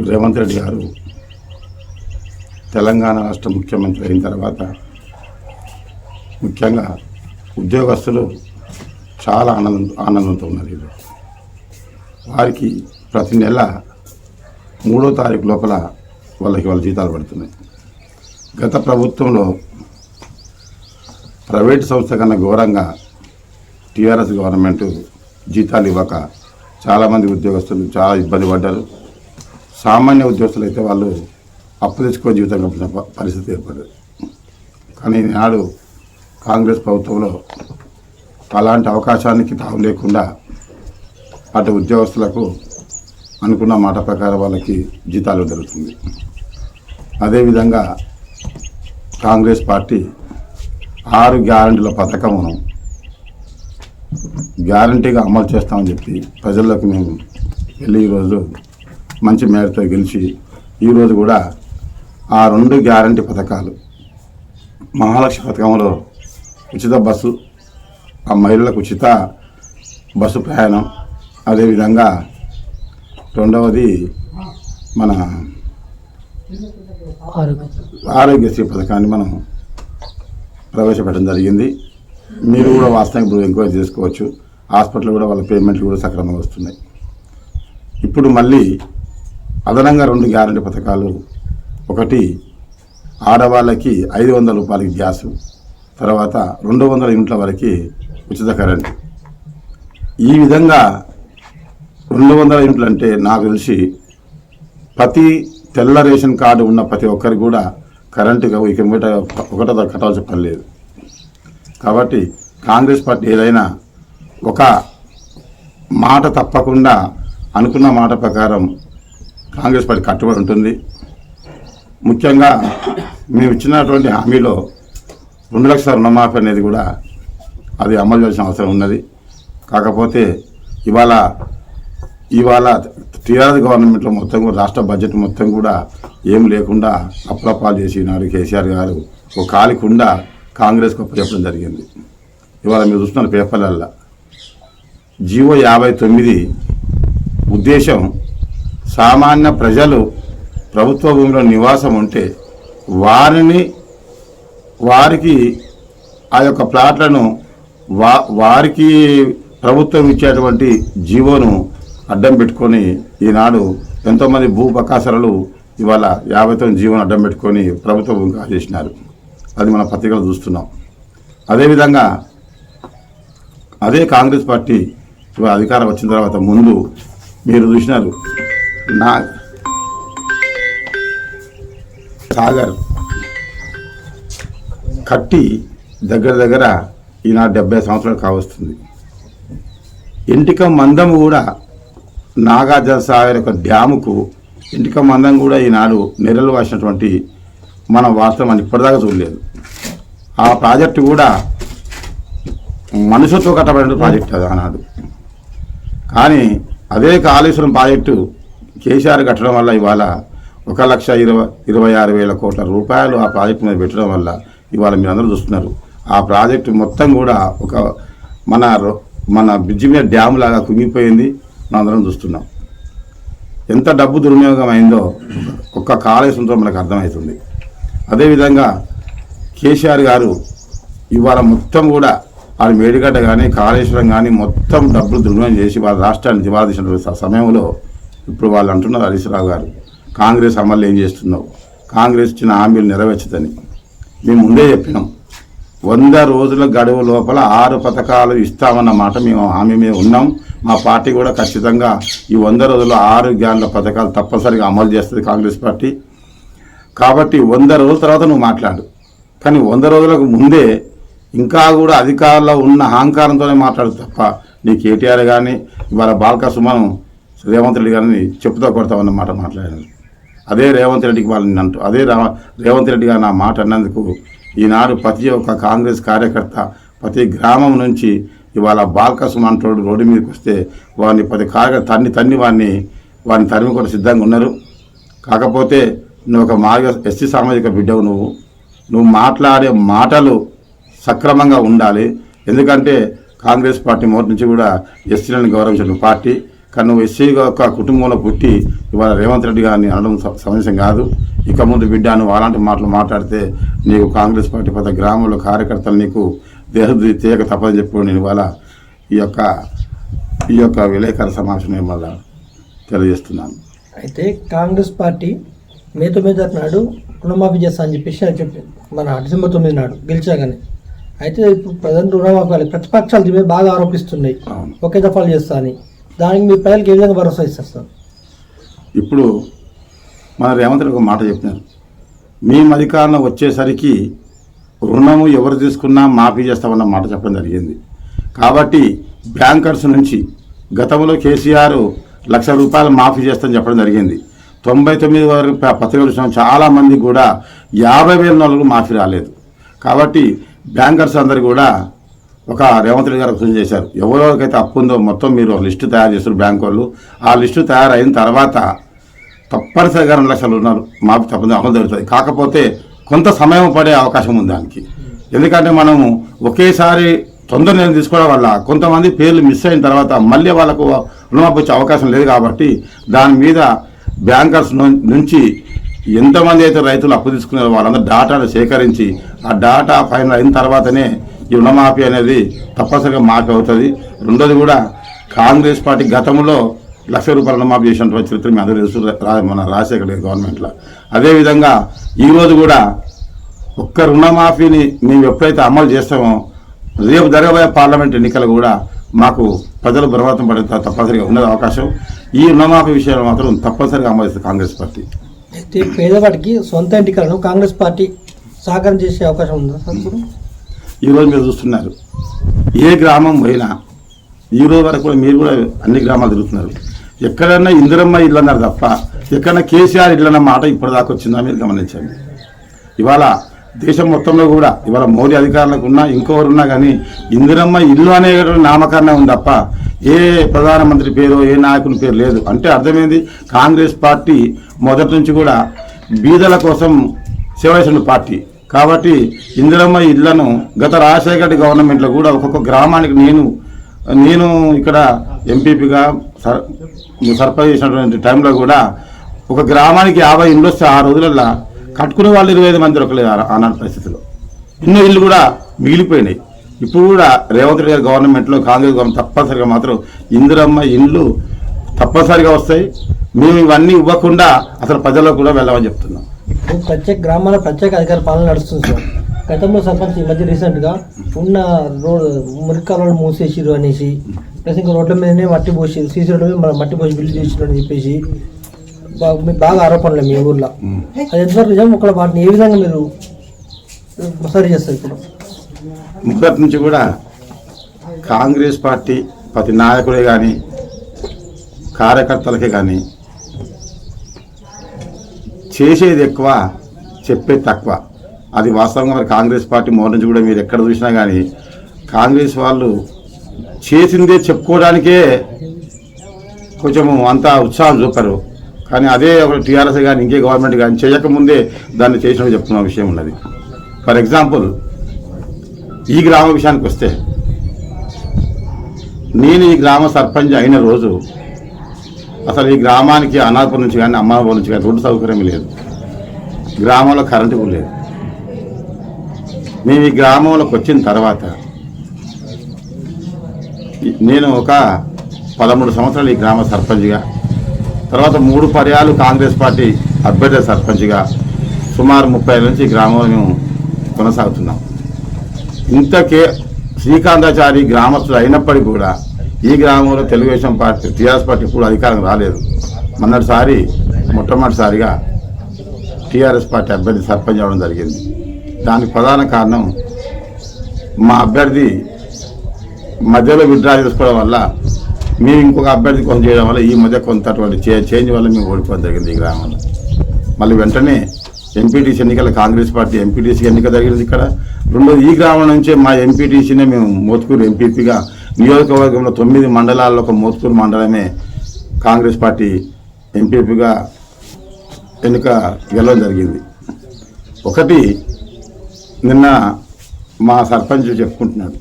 రేవంత్ రెడ్డి గారు తెలంగాణ రాష్ట్ర ముఖ్యమంత్రి అయిన తర్వాత ముఖ్యంగా ఉద్యోగస్తులు చాలా ఆనందంతో ఉన్నారు. ఇది వారికి ప్రతి నెల 3వ తారీఖు లోపల వాళ్ళ జీతాలు పడుతున్నాయి. గత ప్రభుత్వంలో ప్రైవేట్ సంస్థ కన్నా ఘోరంగా టీఆర్ఎస్ గవర్నమెంట్ జీతాలు ఇవ్వక చాలామంది ఉద్యోగస్తులు చాలా ఇబ్బంది పడ్డారు. సామాన్య ఉద్యోగస్తులు అయితే వాళ్ళు అప్పు తెచ్చుకొని జీవితం గడిపిన పరిస్థితి ఏర్పడింది. కానీ ఈనాడు కాంగ్రెస్ ప్రభుత్వంలో అలాంటి అవకాశానికి తావు లేకుండా అటు ఉద్యోగస్తులకు అనుకున్న మాట ప్రకారం వాళ్ళకి జీతాలు జరుగుతుంది. అదేవిధంగా కాంగ్రెస్ పార్టీ 6 గ్యారంటీల పథకమును గ్యారంటీగా అమలు చేస్తామని చెప్పి ప్రజల్లోకి మేము వెళ్ళి ఈరోజు మంచి మేరతో గెలిచి ఈరోజు కూడా ఆ 2 గ్యారంటీ పథకాలు మహాలక్ష్మి పథకంలో ఉచిత బస్సు, ఆ మహిళలకు ఉచిత బస్సు ప్రయాణం, అదేవిధంగా రెండవది మన ఆరోగ్యశ్రీ పథకాన్ని మనం ప్రవేశపెట్టడం జరిగింది. మీరు కూడా వాస్తవంగా ఇప్పుడు ఎంక్వైరీ చేసుకోవచ్చు. హాస్పిటల్ కూడా వాళ్ళ పేమెంట్లు కూడా సక్రమంగా వస్తున్నాయి. ఇప్పుడు మళ్ళీ అదనంగా 2 గ్యారంటీ పథకాలు, ఒకటి ఆడవాళ్ళకి 500 రూపాయలకి గ్యాసు, తర్వాత 200 యూనిట్ల వరకు ఉచిత కరెంటు. ఈ విధంగా 200 యూనిట్లు అంటే నాకు తెలిసి ప్రతి తెల్ల రేషన్ కార్డు ఉన్న ప్రతి ఒక్కరికి కూడా కరెంటుగా ఒకటో కట్టాల్సిన పని లేదు. కాబట్టి కాంగ్రెస్ పార్టీ ఏదైనా ఒక మాట తప్పకుండా అనుకున్న మాట ప్రకారం కాంగ్రెస్ పార్టీ కట్టుబడి ఉంటుంది. ముఖ్యంగా మేము ఇచ్చినటువంటి హామీలో 2 లక్షల రుణమాఫీ అనేది కూడా అది అమలు చేయాల్సిన అవసరం ఉన్నది. కాకపోతే ఇవాళ టీఆర్ఎస్ గవర్నమెంట్లో మొత్తం కూడా రాష్ట్ర బడ్జెట్ మొత్తం కూడా ఏం లేకుండా అప్రపాలు చేసినాడు కేసీఆర్ గారు. ఒక కాలికుండా కాంగ్రెస్కి చెప్పడం జరిగింది. ఇవాళ మీరు చూస్తున్న పేపర్లల్లో జీవో 59 ఉద్దేశం సామాన్య ప్రజలు ప్రభుత్వ భూమిలో నివాసం ఉంటే వారికి ఆ యొక్క ప్లాట్లను వారికి ప్రభుత్వం ఇచ్చేటువంటి జీవోను అడ్డం పెట్టుకొని ఈనాడు ఎంతోమంది భూ బకాసరులు ఇవాళ 59 జీవోను అడ్డం పెట్టుకొని ప్రభుత్వ భూమి కాజేసినారు. అది మన పత్రికలు చూస్తున్నాం. అదేవిధంగా అదే కాంగ్రెస్ పార్టీ ఇవాళ అధికారం వచ్చిన తర్వాత ముందు మీరు చూసినారు సాగర్ కట్టి దగ్గర ఈనాడు 70 సంవత్సరాలు కావస్తుంది. ఇంటిక మందం కూడా నాగార్జున సాగర్ యొక్క డ్యాముకు ఇంటిక మందం కూడా ఈనాడు నెరలు వాసినటువంటి మనం వాస్తవం ఇప్పటిదాకా చూడలేదు. ఆ ప్రాజెక్టు కూడా మనుషులతో కట్టబడిన ప్రాజెక్టు అది ఆనాడు. కానీ అదే కాళేశ్వరం ప్రాజెక్టు కేసీఆర్ కట్టడం వల్ల ఇవాళ 1,26,000 కోట్ల రూపాయలు ఆ ప్రాజెక్టు మీద పెట్టడం వల్ల ఇవాళ మీరు అందరూ చూస్తున్నారు. ఆ ప్రాజెక్టు మొత్తం కూడా ఒక మన బ్రిడ్జి మీద డ్యామ్ లాగా కుంగిపోయింది. మనందరం చూస్తున్నాం. ఎంత డబ్బు దుర్వినియోగం అయిందో ఒక్క కాళేశ్వరంతో మనకు అర్థమవుతుంది. అదేవిధంగా కేసీఆర్ గారు ఇవాళ మొత్తం కూడా ఆ మేడిగడ్డ కానీ కాళేశ్వరం కానీ మొత్తం డబ్బులు దుర్వినియోగం చేసి వాళ్ళ రాష్ట్రాన్ని దివాలా తీసిన సమయంలో ఇప్పుడు వాళ్ళు అంటున్నారు, హరీష్ రావు గారు కాంగ్రెస్ అమలు ఏం చేస్తున్నావు, కాంగ్రెస్ ఇచ్చిన హామీలు నెరవేర్చదని. మేము ముందే చెప్పినాం, 100 రోజుల గడువు లోపల 6 పథకాలు ఇస్తామన్న మాట మేము హామీ మీద ఉన్నాం. మా పార్టీ కూడా ఖచ్చితంగా ఈ 100 రోజుల్లో 6 గ్యారంటీల పథకాలు తప్పనిసరిగా అమలు చేస్తుంది కాంగ్రెస్ పార్టీ. కాబట్టి 100 రోజుల తర్వాత నువ్వు మాట్లాడు. కానీ 100 రోజులకు ముందే ఇంకా కూడా అధికారంలో ఉన్న అహంకారంతోనే మాట్లాడు తప్ప నీ కేటీఆర్ కానీ ఇవాళ బాల్కా సుమన్ రేవంత్ రెడ్డి గారిని చెప్పుతో కొడతామన్న మాట మాట్లాడారు. అదే రేవంత్ రెడ్డికి వాళ్ళని అంటూ రేవంత్ రెడ్డి గారు నా మాట అన్నందుకు ఈనాడు ప్రతి ఒక్క కాంగ్రెస్ కార్యకర్త ప్రతి గ్రామం నుంచి ఇవాళ బాల్కా సుమన్ రోడ్డు మీదకి వస్తే వాడిని ప్రతి కార్యకర్త తన్ని వాడిని తరిమి కూడా సిద్ధంగా ఉన్నారు. కాకపోతే నువ్వు ఒక ఎస్సీ సామాజిక బిడ్డవు, నువ్వు మాట్లాడే మాటలు సక్రమంగా ఉండాలి. ఎందుకంటే కాంగ్రెస్ పార్టీ మొదటి నుంచి కూడా ఎస్సీలను గౌరవించిన పార్టీ. కానీ నువ్వు ఎస్సీ ఒక కుటుంబంలో పుట్టి ఇవాళ రేవంత్ రెడ్డి గారిని అనడం సమస్య కాదు. ఇక ముందు బిడ్డ నువ్వు అలాంటి మాటలు మాట్లాడితే నీకు కాంగ్రెస్ పార్టీ పెద్ద గ్రామంలో కార్యకర్తలు నీకు దేహద్రోహి చేయక తప్పదని చెప్పి నేను ఇవాళ ఈ యొక్క విలేకరుల సమావేశం వల్ల తెలియజేస్తున్నాను. అయితే కాంగ్రెస్ పార్టీ మే 9 నాడు రుణమాఫీ చేస్తా అని చెప్పేసి చెప్పింది మన డిసెంబర్ 9 నాడు గెలిచాగానే. అయితే ఇప్పుడు ప్రజెంట్ రుణమాఫీ ప్రతిపక్షాలు దీని మీద బాగా ఆరోపిస్తున్నాయి, ఒకే దఫాలు చేస్తా అని. దానికి మీ ప్రజలకు ఏ విధంగా భరోసా ఇస్తారు సార్? ఇప్పుడు మన రేవంత్ రెడ్డి ఒక మాట చెప్పినారు, మేము అధికారంలో వచ్చేసరికి రుణము ఎవరు తీసుకున్నా మాఫీ చేస్తామన్న మాట చెప్పడం జరిగింది. కాబట్టి బ్యాంకర్స్ నుంచి గతంలో కేసీఆర్ ₹1,00,000 మాఫీ చేస్తామని చెప్పడం జరిగింది. 99 వరకు పత్రికలు చూసినాం, చాలామంది కూడా 50,000 నెలలకు మాఫీ రాలేదు. కాబట్టి బ్యాంకర్స్ అందరు కూడా ఒక రేవంత్ రెడ్డి గారు సూచన చేశారు, ఎవరెవరికైతే అప్పు ఉందో మొత్తం మీరు లిస్టు తయారు చేస్తారు బ్యాంకు వాళ్ళు. ఆ లిస్టు తయారైన తర్వాత తప్పనిసరిగా 2 లక్షలు ఉన్నారు మాఫీ తప్పని అమలు జరుగుతుంది. కాకపోతే కొంత సమయం పడే అవకాశం ఉంది దానికి. ఎందుకంటే మనము ఒకేసారి తొందర నిర్ణయం తీసుకోవడం వల్ల కొంతమంది పేర్లు మిస్ అయిన తర్వాత మళ్ళీ వాళ్ళకు రుణమాఫీ వచ్చే అవకాశం లేదు. కాబట్టి దాని మీద బ్యాంకర్స్ నుంచి ఎంతమంది అయితే రైతులు అప్పు తీసుకున్నారో వాళ్ళందరూ డాటాను సేకరించి ఆ డాటా ఫైనల్ అయిన తర్వాతనే ఈ రుణమాఫీ అనేది తప్పనిసరిగా మాఫీ అవుతుంది. రెండోది కూడా కాంగ్రెస్ పార్టీ గతంలో ₹1,00,000 రుణమాఫీ చేసినటువంటి చరిత్ర మీ అందరూ తెలుసు, మన రాజశేఖర్ గవర్నమెంట్లో. అదేవిధంగా ఈరోజు కూడా ఒక్క రుణమాఫీని మేము ఎప్పుడైతే అమలు చేస్తామో రేపు జరగబోయే పార్లమెంట్ ఎన్నికలు కూడా మాకు ప్రజలు ప్రభావితం పడే తప్పనిసరిగా ఉన్నది అవకాశం. ఈ రుణమాఫీ విషయంలో మాత్రం తప్పనిసరిగా అమలు చేస్తుంది కాంగ్రెస్ పార్టీ. అయితే పేదవాడికి సొంత ఇంటికలను కాంగ్రెస్ పార్టీ సహకారం చేసే అవకాశం ఉందా సార్? ఈరోజు మీరు చూస్తున్నారు, ఏ గ్రామం పోయినా ఈరోజు వరకు కూడా మీరు కూడా అన్ని గ్రామాలు తిరుగుతున్నారు, ఎక్కడన్నా ఇందిరమ్మ ఇల్లు అన్నారు తప్ప ఎక్కడన్నా కేసీఆర్ ఇల్లు అన్న మాట ఇప్పటిదాకా వచ్చిందా మీరు గమనించండి. ఇవాళ దేశం మొత్తంలో కూడా ఇవాళ మోడీ అధికారులకు ఉన్నా ఇంకొకరు ఉన్నా కానీ ఇందిరమ్మ ఇల్లు అనే నామకరణం ఉంది తప్ప ఏ ప్రధానమంత్రి పేరు ఏ నాయకుని పేరు లేదు. అంటే అర్థమైంది, కాంగ్రెస్ పార్టీ మొదటి నుంచి కూడా బీదల కోసం సేవ చేసిన పార్టీ. కాబట్టి ఇందిరమ్మ ఇళ్లను గత రాజశేఖర్ గవర్నమెంట్లో కూడా ఒక్కొక్క గ్రామానికి నేను ఇక్కడ ఎంపీపీగా సర్పంచ్ చేసినటువంటి టైంలో కూడా ఒక గ్రామానికి 50 ఇండ్లు వస్తే ఆ రోజులలో కట్టుకునే వాళ్ళు 25 మంది దొరకలేదు ఆనాటి పరిస్థితిలో. ఎన్నో ఇళ్ళు కూడా మిగిలిపోయినాయి. ఇప్పుడు కూడా రేవంత్ రెడ్డి గారి గవర్నమెంట్లో కాంగ్రెస్ గవర్నమెంట్ తప్పనిసరిగా మాత్రం ఇందిరమ్మ ఇండ్లు తప్పనిసరిగా వస్తాయి. మేము ఇవన్నీ ఇవ్వకుండా అసలు ప్రజల్లో కూడా వెళ్ళమని చెప్తున్నాం. ప్రత్యేక గ్రామాల ప్రత్యేక అధికార పాలన నడుస్తుంది సార్. గతంలో సర్పంచ్ ఈ మధ్య రీసెంట్గా ఉన్న మురికాలను మూసేసిరు అనేసి, ప్లస్ ఇంకా రోడ్ల మీదనే మట్టి పోసి సీసీ రోడ్ల మీద మట్టి పోసి బిల్లు చేసిరు అని చెప్పేసి బాగా ఆరోపణలు మీ ఊర్లో. అది ఎంతవరకు నిజం? ఒకవేళ వాటిని ఏ విధంగా మీరు సరి చేస్తారు? ఇప్పుడు మొదటి నుంచి కూడా కాంగ్రెస్ పార్టీ ప్రతి నాయకుడే కానీ కార్యకర్తలకే కానీ చేసేది ఎక్కువ, చెప్పేది తక్కువ. అది వాస్తవంగా మరి కాంగ్రెస్ పార్టీ మొదటి నుంచి కూడా మీరు ఎక్కడ చూసినా కానీ కాంగ్రెస్ వాళ్ళు చేసిందే చెప్పుకోవడానికే కొంచెం అంత ఉత్సాహం చూపరు. కానీ అదే ఒక టీఆర్ఎస్ కానీ ఇంకే గవర్నమెంట్ కానీ చేయకముందే దాన్ని చేసినట్టు చెప్తున్న విషయం ఉన్నది. ఫర్ ఎగ్జాంపుల్ ఈ గ్రామ విషయానికి వస్తే, నేను ఈ గ్రామ సర్పంచ్ అయిన రోజు అసలు ఈ గ్రామానికి అనాథపురం నుంచి కానీ అమ్మాపురం నుంచి కానీ రోడ్డు సౌకర్యం లేదు, గ్రామంలో కరెంటు కూడా లేదు. మేము ఈ గ్రామంలోకి వచ్చిన తర్వాత నేను ఒక 13 సంవత్సరాలు ఈ గ్రామ సర్పంచ్గా, తర్వాత 3 పర్యాలు కాంగ్రెస్ పార్టీ అభ్యర్థి సర్పంచ్గా సుమారు 30 నుంచి ఈ గ్రామంలో మేము కొనసాగుతున్నాం. ఇంతకే శ్రీకాంతాచారి గ్రామస్తులు అయినప్పటికీ కూడా ఈ గ్రామంలో తెలుగుదేశం పార్టీ టీఆర్ఎస్ పార్టీ కూడా అధికారం రాలేదు. మొట్టమొదటిసారిగా టీఆర్ఎస్ పార్టీ అభ్యర్థి సర్పంచ్ అవ్వడం జరిగింది. దానికి ప్రధాన కారణం మా అభ్యర్థి మధ్యలో విత్డ్రా చేసుకోవడం వల్ల, మేము ఇంకొక అభ్యర్థి కోసం చేయడం వల్ల ఈ మధ్య కొంతటువంటి చేంజ్ వల్ల మేము ఓడిపోవడం జరిగింది ఈ గ్రామంలో. మళ్ళీ వెంటనే ఎంపీటీసీ ఎన్నికల కాంగ్రెస్ పార్టీ ఎంపీటీసీ ఎన్నిక జరిగింది ఇక్కడ. రెండోది ఈ గ్రామం నుంచే మా ఎంపీటీసీనే మేము మోత్కూరు ఎంపీపీగా, నియోజకవర్గంలో 9 మండలాల్లో ఒక మోత్కూరు మండలమే కాంగ్రెస్ పార్టీ ఎంపీపీగా ఎన్నిక గెలవడం జరిగింది. ఒకటి నిన్న మా సర్పంచ్ చెప్పుకుంటున్నాడు,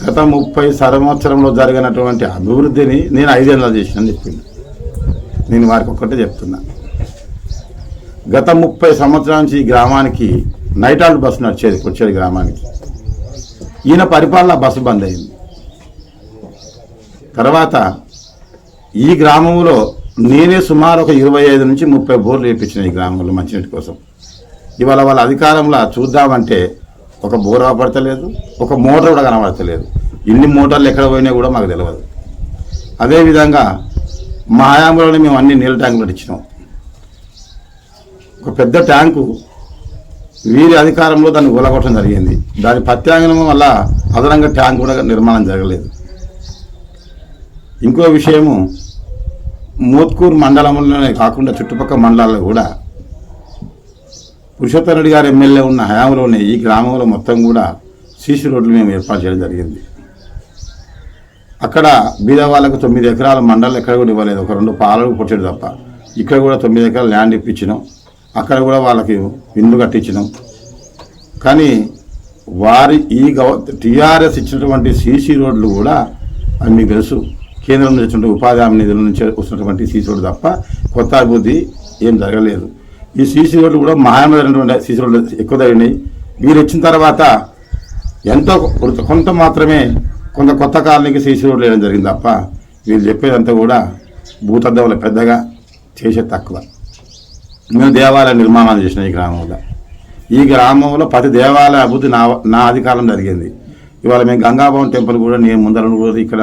గత 30 సంవత్సరంలో జరిగినటువంటి అభివృద్ధిని నేను 5 ఏళ్ళలో చేసినని చెప్పింది. నేను వారికి ఒక్కటే చెప్తున్నా, గత 30 సంవత్సరాల నుంచి ఈ గ్రామానికి నైట్ హాల్ట్ బస్సు నడిచేది వచ్చేది గ్రామానికి. ఈయన పరిపాలన బస్సు బంద్ అయింది. తర్వాత ఈ గ్రామంలో నేనే సుమారు ఒక 25 నుంచి 30 బోర్లు వేయించిన ఈ గ్రామంలో మంచినీటి కోసం. ఇవాళ వాళ్ళ అధికారంలో చూద్దామంటే ఒక బోర్ కనబడతలేదు, ఒక మోటార్ కూడా కనబడతలేదు. ఇన్ని మోటార్లు ఎక్కడ పోయినా కూడా మాకు తెలియదు. అదేవిధంగా మా హయాంలోనే మేము అన్ని నీళ్ళ ట్యాంకులు ఇచ్చినాం. ఒక పెద్ద ట్యాంకు వీరి అధికారంలో దాన్ని ఊలగొట్టడం జరిగింది. దాని ప్రత్యామ్నాయం వల్ల అదనంగా ట్యాంక్ కూడా నిర్మాణం జరగలేదు. ఇంకో విషయము, మోత్కూరు మండలంలోనే కాకుండా చుట్టుపక్కల మండలాల్లో కూడా పురుషోత్తమ రెడ్డి గారు ఎమ్మెల్యే ఉన్న హయాంలోనే ఈ గ్రామంలో మొత్తం కూడా సీసీ రోడ్లు మేము ఏర్పాటు చేయడం జరిగింది. అక్కడ బీద వాళ్ళకు 9 ఎకరాల మండలం ఎక్కడ కూడా ఇవ్వలేదు, ఒక 2 పాలకు పొచ్చాడు తప్ప. ఇక్కడ కూడా 9 ఎకరాల ల్యాండ్ ఇప్పించినాం. అక్కడ కూడా వాళ్ళకి ఇల్లు కట్టించినాం. కానీ వారి ఈ టీఆర్ఎస్ ఇచ్చినటువంటి సీసీ రోడ్లు కూడా అవి మీకు తెలుసు, కేంద్రం నుంచి వచ్చిన ఉపాధి హామీ నిధుల నుంచి వస్తున్నటువంటి సీసీ రోడ్డు తప్ప కొత్త అభివృద్ధి ఏం జరగలేదు. ఈ సీసీ రోడ్లు కూడా మహామైనటువంటి సీసీ రోడ్లు ఎక్కువ జరిగినాయి. వీరు వచ్చిన తర్వాత ఎంతో కొంత మాత్రమే కొంత కొత్త కాలనీకి సీసీ రోడ్లు వేయడం జరిగింది తప్ప వీళ్ళు చెప్పేదంతా కూడా భూతద్దములు పెద్దగా చేసే తక్కువ. మేము దేవాలయ నిర్మాణాలు చేసినాం ఈ గ్రామంలో. ఈ గ్రామంలో ప్రతి దేవాలయ అభివృద్ధి నా అధికారం జరిగింది. ఇవాళ మేము గంగాభవన్ టెంపుల్ కూడా నేను ముందర కూడా ఇక్కడ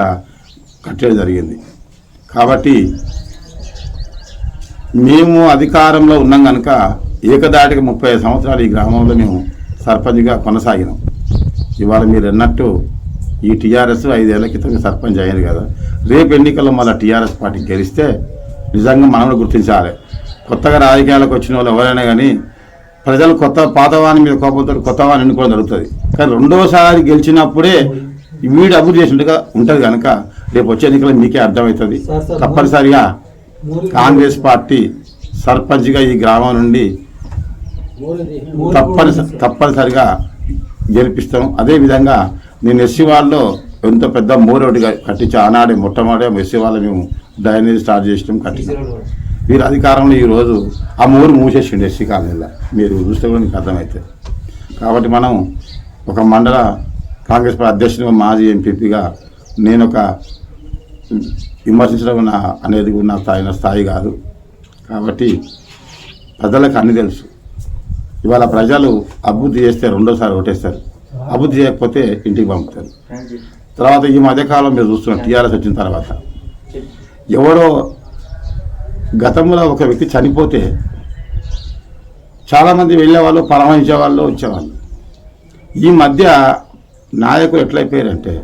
కట్టేది జరిగింది. కాబట్టి మేము అధికారంలో ఉన్నాం కనుక ఏకదాటికి 35 సంవత్సరాలు ఈ గ్రామంలో మేము సర్పంచ్గా కొనసాగినాం. ఇవాళ మీరు అన్నట్టు ఈ టీఆర్ఎస్ 5 ఏళ్ల క్రితం సర్పంచ్ అయ్యింది కదా, రేపు ఎన్నికల్లో మళ్ళీ టీఆర్ఎస్ పార్టీ గెలిస్తే నిజంగా మనం గుర్తించాలి. కొత్తగా రాజకీయాలకు వచ్చిన వాళ్ళు ఎవరైనా కానీ ప్రజలు పాతవాని మీద కోపంతో కొత్తవాని ఎన్నుకోవడం జరుగుతుంది. కానీ రెండోసారి గెలిచినప్పుడే వీడు అభివృద్ధి చేసినట్టుగా ఉంటుంది కనుక రేపు వచ్చే ఎన్నికలు మీకే అర్థమవుతుంది. తప్పనిసరిగా కాంగ్రెస్ పార్టీ సర్పంచ్గా ఈ గ్రామం నుండి తప్పనిసరిగా గెలిపిస్తాం. అదేవిధంగా నేను ఎస్సీ వాళ్ళలో ఎంతో పెద్ద మోరోడిగా కట్టించి ఆనాడే మొట్టమొదటి ఎస్సీ వాళ్ళు మేము డ్రైనేజ్ స్టార్ట్ చేసినాం, కట్టించాం. వీరు అధికారంలో ఈరోజు ఆ మూరు మూసేసిండు ఎస్సీ కాలనీలో. మీరు చూస్తే కూడా మీకు అర్థమవుతుంది. కాబట్టి మనం ఒక మండల కాంగ్రెస్ పార్టీ అధ్యక్షునిగా మాజీ ఎంపీపీగా నేను ఒక విమర్శించడం అనేది కూడా నాకు తాగిన స్థాయి కాదు. కాబట్టి ప్రజలకు అన్ని తెలుసు. ఇవాళ ప్రజలు అభివృద్ధి చేస్తే రెండోసారి ఓటేస్తారు, అభివృద్ధి చేయకపోతే ఇంటికి పంపుతారు. తర్వాత ఈ మధ్యకాలం మీరు చూస్తున్నాం టీఆర్ఎస్ వచ్చిన తర్వాత ఎవరో గతంలో ఒక వ్యక్తి చనిపోతే చాలామంది వెళ్ళేవాళ్ళు, పరామర్శించేవాళ్ళు, వచ్చేవాళ్ళు. ఈ మధ్య నాయకులు ఎట్లయిపోయారంటే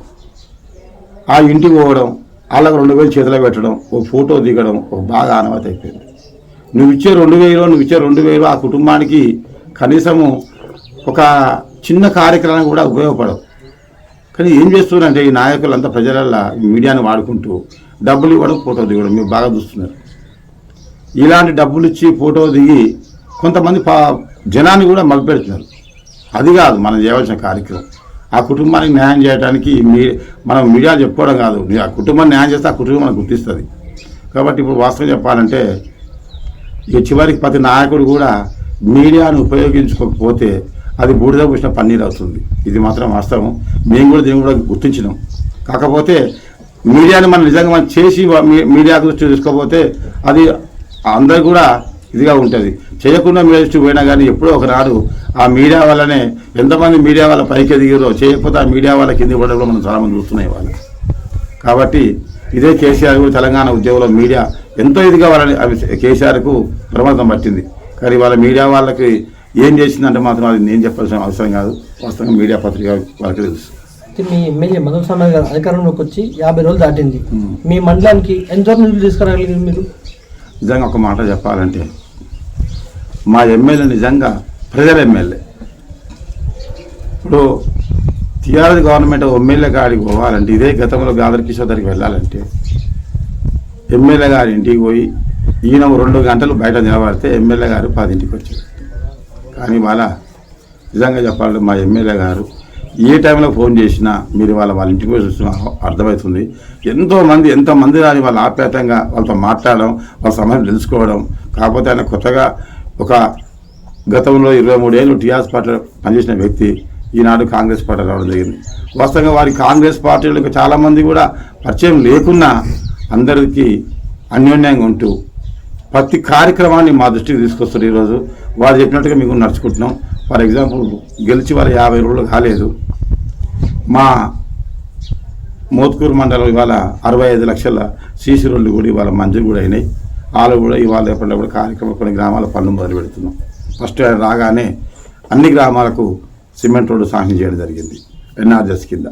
ఆ ఇంటికి పోవడం, వాళ్ళకు 2000 చేతిలో పెట్టడం, ఒక ఫోటో దిగడం ఒక బాగా ఆనవాయితీ అయిపోయింది. నువ్వు ఇచ్చే 2000 ఆ కుటుంబానికి కనీసము ఒక చిన్న కార్యక్రమం కూడా ఉపయోగపడవు. కానీ ఏం చేస్తున్నారంటే ఈ నాయకులంతా ప్రజలల్లో మీడియాను వాడుకుంటూ డబ్బులు ఇవ్వడం, ఫోటో దిగడం మీరు బాగా చూస్తున్నారు. ఇలాంటి డబ్బులు ఇచ్చి ఫోటో దిగి కొంతమంది జనాన్ని కూడా మభ్యపెడుతున్నారు. అది కాదు మనం చేయవలసిన కార్యక్రమం. ఆ కుటుంబానికి న్యాయం చేయడానికి మనం మీడియా చెప్పుకోవడం కాదు, ఆ కుటుంబాన్ని న్యాయం చేస్తే ఆ కుటుంబం మనకు గుర్తిస్తుంది. కాబట్టి ఇప్పుడు వాస్తవం చెప్పాలంటే ఇక చివరికి ప్రతి నాయకుడు కూడా మీడియాను ఉపయోగించుకోకపోతే అది బూడిద పూసిన పన్నీరు అవుతుంది. ఇది మాత్రం వాస్తవం. మేము కూడా దీన్ని కూడా గుర్తించినాం. కాకపోతే మీడియాని మనం నిజంగా మనం చేసి మీడియా దృష్టి తీసుకోకపోతే అది అందరు కూడా ఇదిగా ఉంటుంది. చేయకుండా మీడియా దృష్టి పోయినా కానీ ఎప్పుడో ఒకనాడు ఆ మీడియా వల్లనే ఎంతమంది మీడియా వాళ్ళ పైకి ఎదిగారో, చేయకపోతే ఆ మీడియా వాళ్ళ కింద పడడంలో మనం చాలామంది చూస్తున్నాయి వాళ్ళు. కాబట్టి ఇదే కేసీఆర్ కూడా తెలంగాణ ఉద్యోగంలో మీడియా ఎంతో ఇదిగా వాళ్ళని అవి కేసీఆర్కు ప్రమాదం పట్టింది. కానీ వాళ్ళ మీడియా వాళ్ళకి ఏం చేసిందంటే మాత్రం అది నేను చెప్పాల్సిన అవసరం కాదు. వాస్తవంగా మీడియా పత్రిక వాళ్ళకి తెలుసు. మీ ఎమ్మెల్యే మధు స్వామి గారు అధికారంలోకి వచ్చి 50 రోజులు దాటింది. మీ మండలానికి ఎంత నిధులు తీసుకురాగలిగారు మీరు? నిజంగా ఒక మాట చెప్పాలంటే మా ఎమ్మెల్యే నిజంగా ప్రజల ఎమ్మెల్యే. ఇప్పుడు టీఆర్ఎస్ గవర్నమెంట్ ఎమ్మెల్యే గారికి పోవాలంటే ఇదే గతంలో గాదర్ కిషోర్ దగ్గరికి వెళ్ళాలంటే ఎమ్మెల్యే గారి ఇంటికి పోయి ఈయన 2 గంటలు బయట నిలబడితే ఎమ్మెల్యే గారు 10ంటికి వచ్చారు. కానీ వాళ్ళ నిజంగా చెప్పాలంటే మా ఎమ్మెల్యే గారు ఏ టైంలో ఫోన్ చేసినా మీరు వాళ్ళ ఇంటికి పోయి చూస్తున్నా అర్థమవుతుంది. ఎంతమంది రాని వాళ్ళు ఆప్యాయంగా వాళ్ళతో మాట్లాడడం, వాళ్ళ సమయం తెలుసుకోవడం. కాకపోతే ఆయన కొత్తగా ఒక గతంలో 23 ఏళ్ళు టీఆర్ఎస్ పార్టీలో పనిచేసిన వ్యక్తి ఈనాడు కాంగ్రెస్ పార్టీ రావడం జరిగింది. వాస్తవంగా వారి కాంగ్రెస్ పార్టీలో ఇంకా చాలామంది కూడా పరిచయం లేకున్నా అందరికీ అన్యోన్యంగా ఉంటూ ప్రతి కార్యక్రమాన్ని మా దృష్టికి తీసుకొస్తారు. ఈరోజు వారు చెప్పినట్టుగా మీకు నడుచుకుంటున్నాం. ఫర్ ఎగ్జాంపుల్ గెలిచి వారు 50 రోజులు కాలేదు. మా మోత్కూరు మండలం ఇవాళ 65 లక్షల సీసీ రోడ్లు కూడా ఇవాళ మంజూరు కూడా అయినాయి. వాళ్ళు కూడా ఇవాళ ఎప్పటిలో కూడా కార్యక్రమం కొన్ని గ్రామాల పనులు మొదలు పెడుతున్నాం. ఫస్ట్ రాగానే అన్ని గ్రామాలకు సిమెంట్ రోడ్డు శాంక్షన్ చేయడం జరిగింది ఎన్ఆర్జెస్ కింద.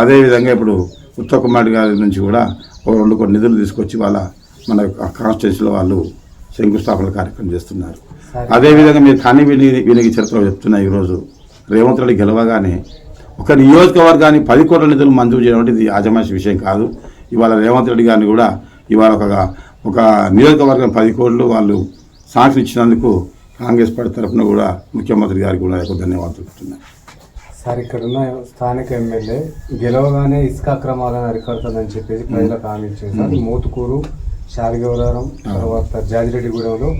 అదేవిధంగా ఇప్పుడు ఉత్తమ్ కుమార్ గారి నుంచి కూడా కొన్ని నిధులు తీసుకొచ్చి వాళ్ళ మన కాన్స్టిట్యూన్సీలో వాళ్ళు శంకుస్థాపన కార్యక్రమం చేస్తున్నారు. అదేవిధంగా మీరు కానీ వీనికి చరిత్రలో చెప్తున్నా, ఈరోజు రేవంత్ రెడ్డి గెలవగానే ఒక నియోజకవర్గాన్ని 10 కోట్ల నిధులు మంజూరు చేయడం అంటే ఇది ఆజమాయిషి విషయం కాదు. ఇవాళ రేవంత్ రెడ్డి గారిని కూడా ఇవాళ ఒక నియోజకవర్గం 10 కోట్లు వాళ్ళు శాంక్షన్ ఇచ్చినందుకు కాంగ్రెస్ పార్టీ తరఫున కూడా ముఖ్యమంత్రి గారికి కూడా ధన్యవాదాలు చెప్తున్నాను. సార్, ఇక్కడున్న స్థానిక ఎమ్మెల్యే గెలవగానే ఇసుక అక్రమాలను అరికడుతుందని చెప్పేసి ప్రజలకు హామీ ఇచ్చారు. మోతుకూరు, శాలిగవరం, తర్వాత జాజిరెడ్డిగూడెంలో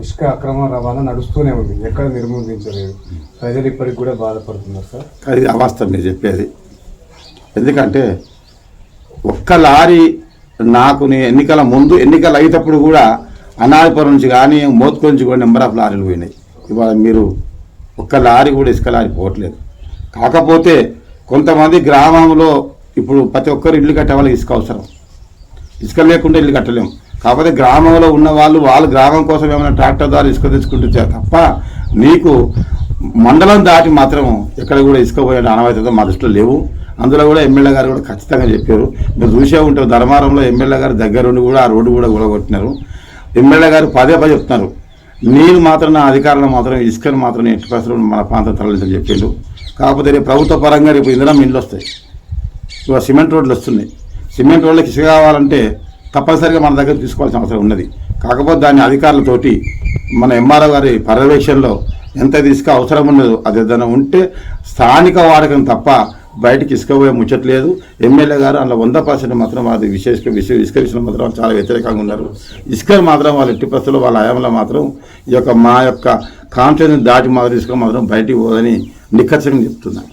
ఇసుక అక్రమ రవాణా నడుస్తూనే ఉంది, ఎక్కడ నిర్మూలించలేదు. ప్రజలు ఇప్పటికి కూడా బాధపడుతున్నారు సార్. అది అవాస్తవం మీరు చెప్పేది. ఎందుకంటే ఒక్క లారీ నాకు ఎన్నికల ముందు ఎన్నికలు అయ్యేటప్పుడు కూడా అనాదిపురం నుంచి కానీ మోత్కూరు నుంచి కూడా నెంబర్ ఆఫ్ లారీలు పోయినాయి. ఇవాళ మీరు ఒక్క లారీ కూడా ఇసుక లారీ పోవట్లేదు. కాకపోతే కొంతమంది గ్రామంలో ఇప్పుడు ప్రతి ఒక్కరు ఇల్లు కట్టే వాళ్ళకి ఇసుక అవసరం. ఇసుక లేకుండా ఇల్లు కట్టలేము. కాకపోతే గ్రామంలో ఉన్న వాళ్ళు గ్రామం కోసం ఏమైనా ట్రాక్టర్ ద్వారా ఇసుక తెచ్చుకుంటే తప్ప నీకు మండలం దాటి మాత్రం ఎక్కడ కూడా ఇసుక పోయే ఆనవాయితీతో మా దృష్టిలో లేవు. అందులో కూడా ఎమ్మెల్యే గారు కూడా ఖచ్చితంగా చెప్పారు. మీరు చూసే ఉంటారు, ధర్మారంలో ఎమ్మెల్యే గారు దగ్గరుండి కూడా ఆ రోడ్డు కూడా కూడగొట్టినారు. ఎమ్మెల్యే గారు పదే చెప్తున్నారు, నేను మాత్రం నా అధికారులు మాత్రం ఇసుకను మాత్రం ఎట్టి పరిస్థితుల్లో మన ప్రాంతం తరలించని చెప్పిండు. కాకపోతే రేపు ప్రభుత్వ పరంగా రేపు ఇంధనం ఇండ్లు వస్తాయి, ఇవాళ సిమెంట్ రోడ్లు వస్తున్నాయి. సిమెంట్ రోడ్లకి ఇసుక కావాలంటే తప్పనిసరిగా మన దగ్గర తీసుకోవాల్సిన అవసరం ఉన్నది. కాకపోతే దాన్ని అధికారులతోటి మన ఎంఆర్ఓ గారి పర్యవేక్షణలో ఎంత ఇసుక అవసరం ఉన్నదో అది ఏదైనా ఉంటే స్థానిక వాడకం తప్ప బయటికి ఇసుక పోయే ముచ్చట్లేదు. ఎమ్మెల్యే గారు అందులో 100% మాత్రం అది ఇసుక విషయంలో మాత్రం చాలా వ్యతిరేకంగా ఉన్నారు. ఇసుక మాత్రం వాళ్ళ ఎట్టి పరిస్థితుల్లో వాళ్ళ హయాంలో మాత్రం మా యొక్క కాన్స్టిట్యూషన్ దాటి మాత్రం ఇసుక మాత్రం బయటికి పోదని నిఖచ్చితంగా చెప్తున్నారు.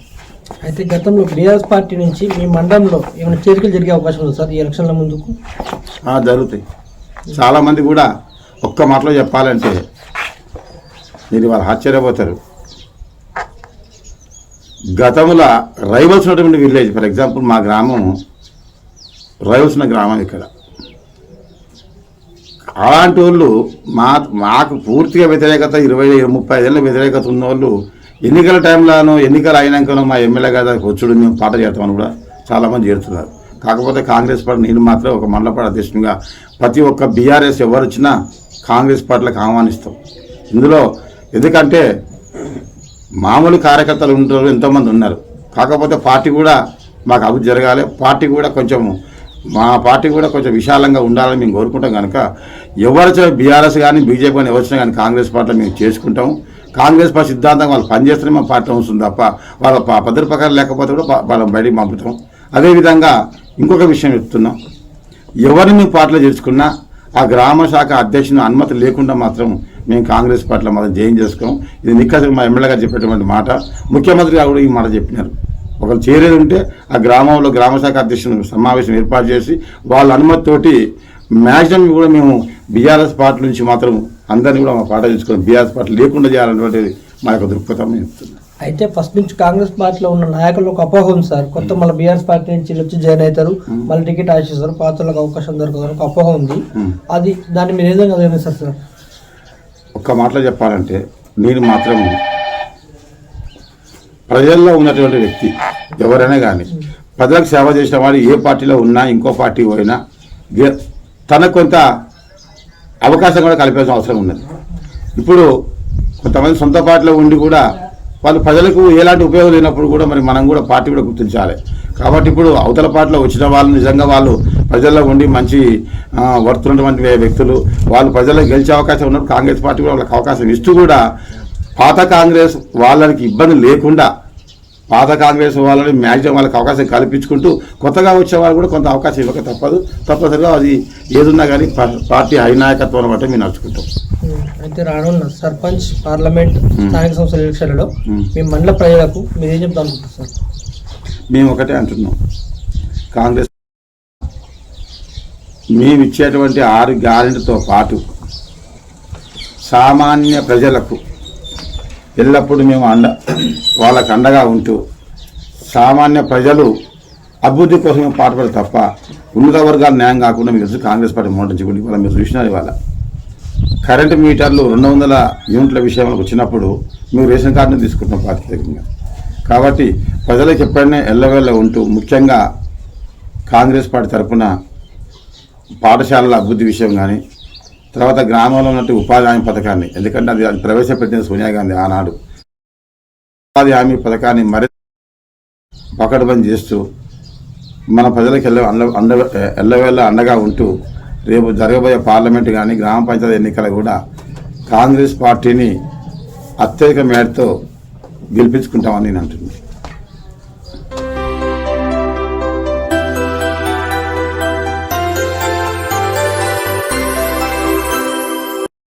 అయితే గతంలో బీఆర్ఎస్ పార్టీ నుంచి మీ మండలంలో ఏమైనా చేరికలు జరిగే అవకాశం ఉంది సార్ ఈ ఎలక్షన్ల ముందుకు? జరుగుతాయి. చాలామంది కూడా ఒక్క మాటలో చెప్పాలంటే మీరు వాళ్ళు ఆశ్చర్యపోతారు. గతంలో రైవల్స్ ఉన్నటువంటి విలేజ్, ఫర్ ఎగ్జాంపుల్ మా గ్రామం రైవల్స్ ఉన్న గ్రామం ఇక్కడ. అలాంటి వాళ్ళు మాకు పూర్తిగా వ్యతిరేకత 20-35 ఏళ్ళ వ్యతిరేకత ఉన్న వాళ్ళు ఎన్నికల టైంలోనూ ఎన్నికలు అయినాకనో మా ఎమ్మెల్యే గారు వచ్చుడు మేము పాట చేస్తామని కూడా చాలామంది చేరుతున్నారు. కాకపోతే కాంగ్రెస్ పార్టీ నేను మాత్రం ఒక మండలపాటి అధ్యక్షునిగా ప్రతి ఒక్క బీఆర్ఎస్ ఎవరు వచ్చినా కాంగ్రెస్ పార్టీలకు ఆహ్వానిస్తాం. ఇందులో ఎందుకంటే మామూలు కార్యకర్తలు ఉంటారు, ఎంతోమంది ఉన్నారు. కాకపోతే పార్టీ కూడా మాకు అభివృద్ధి జరగాలి, మా పార్టీ కూడా కొంచెం విశాలంగా ఉండాలని మేము కోరుకుంటాం. కనుక ఎవరు బీఆర్ఎస్ కానీ బీజేపీ కానీ ఎవరు వచ్చినా కానీ కాంగ్రెస్ పార్టీలో మేము చేసుకుంటాం. కాంగ్రెస్ పార్టీ సిద్ధాంతం వాళ్ళు పనిచేస్తేనే మా పార్టీ వస్తుంది తప్ప వాళ్ళ పద్ధతి ప్రకారం లేకపోతే కూడా వాళ్ళని బయటికి పంపుతాం. అదేవిధంగా ఇంకొక విషయం చెప్తున్నాం, ఎవరిని మేము పార్టీలో చేర్చుకున్నా ఆ గ్రామ శాఖ అధ్యక్షుని అనుమతి లేకుండా మాత్రం మేము కాంగ్రెస్ పార్టీలో మాత్రం జైన్ చేసుకోం. ఇది నిక్కసరి మా ఎమ్మెల్యే గారు చెప్పేటువంటి మాట. ముఖ్యమంత్రి గారు కూడా ఈ మాట చెప్పినారు. ఒకరు చేరేది ఉంటే ఆ గ్రామంలో గ్రామశాఖ అధ్యక్షుని సమావేశం ఏర్పాటు చేసి వాళ్ళ అనుమతితోటి మ్యాక్సిమం కూడా మేము బీఆర్ఎస్ పార్టీ నుంచి మాత్రం అందరినీ కూడా మా పాట తీసుకొని బీఆర్ఎస్ పార్టీ లేకుండా చేయాలనేటువంటిది మా యొక్క దృక్పథం చెప్తున్నాం. అయితే ఫస్ట్ నుంచి కాంగ్రెస్ పార్టీలో ఉన్న నాయకులు ఒక అపోహ ఉంది సార్, కొత్త మళ్ళీ బీఆర్ఎస్ పార్టీ నుంచి వచ్చి జాయిన్ అవుతారు, మళ్ళీ టికెట్ ఆశిస్తారు, పాత్రలకు అవకాశం దొరకదు ఒక అపోహ ఉంది. దాన్ని మీరు ఏ విధంగా గమనిస్తారు సార్? ఒక్క మాటలో చెప్పాలంటే నేను మాత్రం ప్రజల్లో ఉన్నటువంటి వ్యక్తి ఎవరైనా కానీ ప్రజలకు సేవ చేసిన వాడు ఏ పార్టీలో ఉన్నా ఇంకో పార్టీ పోయినా తనకు కొంత అవకాశం కూడా కల్పించాల్సిన అవసరం ఉన్నది. ఇప్పుడు కొంతమంది సొంత పార్టీలో ఉండి కూడా వాళ్ళు ప్రజలకు ఎలాంటి ఉపయోగం లేనప్పుడు కూడా మరి మనం కూడా పార్టీ కూడా గుర్తించాలి. కాబట్టి ఇప్పుడు అవతల పార్టీలో వచ్చిన వాళ్ళు నిజంగా వాళ్ళు ప్రజల్లో ఉండి మంచి వర్తున్నటువంటి వ్యక్తులు వాళ్ళు ప్రజల్లో గెలిచే అవకాశం ఉన్నప్పుడు కాంగ్రెస్ పార్టీ కూడా వాళ్ళకి అవకాశం ఇస్తూ కూడా పాత కాంగ్రెస్ వాళ్ళకి ఇబ్బంది లేకుండా పాత కాంగ్రెస్ వాళ్ళని మ్యాక్సిమం వాళ్ళకి అవకాశం కల్పించుకుంటూ కొత్తగా వచ్చే వాళ్ళు కూడా కొంత అవకాశం ఇవ్వక తప్పనిసరిగా అది ఏదున్నా కానీ పార్టీ హైనాయకత్వం బట్టి మేము నడుచుకుంటాం. అయితే రానున్న సర్పంచ్, పార్లమెంట్, స్థానిక సంస్థల ఎలక్షన్లలో మీ మండల ప్రజలకు మీరు ఏం చెప్తా అనుకుంటారు సార్? మేము ఒకటే అంటున్నాం, కాంగ్రెస్ మేము ఇచ్చేటువంటి 6 గ్యారెంటీతో పాటు సామాన్య ప్రజలకు ఎల్లప్పుడూ మేము వాళ్ళకు అండగా ఉంటూ సామాన్య ప్రజలు అభివృద్ధి కోసం పాటుపడి తప్ప ఉన్నత వర్గాలు న్యాయం కాకుండా మీరు కాంగ్రెస్ పార్టీ మోటించుకుంటే ఇవాళ మీరు చూసినారు. ఇవాళ కరెంటు మీటర్లు 200 యూనిట్ల విషయంలో వచ్చినప్పుడు మేము రేషన్ కార్డుని తీసుకుంటున్నాం పార్టీగా. కాబట్టి ప్రజలకు ఎప్పుడైనా ఎల్లవేళ్ళ ఉంటూ ముఖ్యంగా కాంగ్రెస్ పార్టీ తరఫున పాఠశాలల అభివృద్ధి విషయం కానీ తర్వాత గ్రామంలో ఉన్నట్టు ఉపాధి హామీ పథకాన్ని, ఎందుకంటే అది ప్రవేశపెట్టిన సోనియా గాంధీ ఆనాడు ఉపాధి హామీ పథకాన్ని మరింత పకడ్బందీ చేస్తూ మన ప్రజలకు ఎల్లవేళ్ళ అండగా ఉంటూ రేపు జరగబోయే పార్లమెంటు కానీ గ్రామ పంచాయతీ ఎన్నికలు కూడా కాంగ్రెస్ పార్టీని అత్యధిక మేరతో గెలిపించుకుంటామని నేను అంటున్నాను.